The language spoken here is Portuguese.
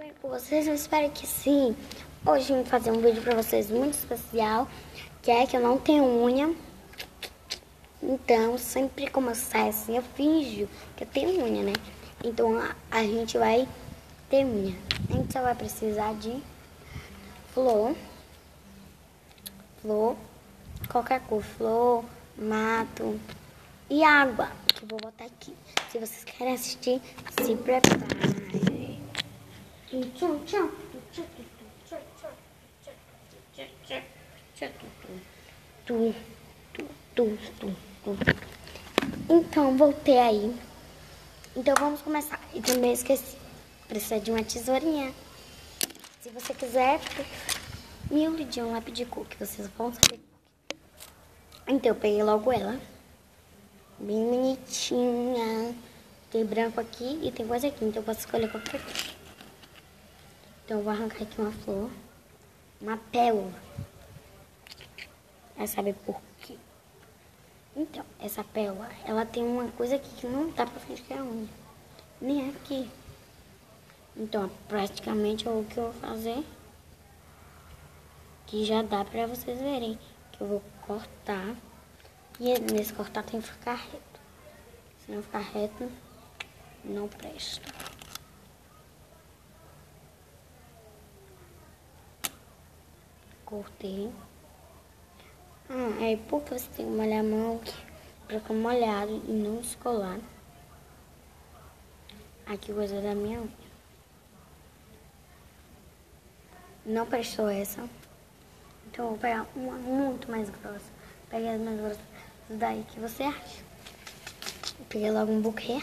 bem com vocês? Eu espero que sim. Hoje eu vim fazer um vídeo pra vocês muito especial, que é que eu não tenho unha. Então, sempre como eu saio assim, eu finjo que eu tenho unha, né? Então, a gente vai ter unha. A gente só vai precisar de flor, qualquer cor, flor, mato e água, que eu vou botar aqui. Se vocês querem assistir, se preparem. Então, voltei aí. Então, vamos começar. E também esqueci. Precisa de uma tesourinha. Se você quiser, mil de um lápis de cor, que vocês vão saber. Então, eu peguei logo ela. Bem bonitinha. Tem branco aqui e tem coisa aqui. Então, eu posso escolher qualquer coisa. Então, eu vou arrancar aqui uma flor. Uma pérola. Vai saber por quê. Então, essa pérola, ela tem uma coisa aqui que não dá pra frente, que é a unha. Nem aqui. Então, praticamente, o que eu vou fazer, que já dá pra vocês verem, que eu vou cortar. E nesse cortar tem que ficar reto. Se não ficar reto, não presta. Cortei. Aí porque você tem que molhar a mão pra ficar molhado e não descolar. Aqui coisa da minha unha. Não prestou essa. Então eu vou pegar uma muito mais grossa. Peguei as mais grossas daí que você acha. Eu peguei logo um buquê.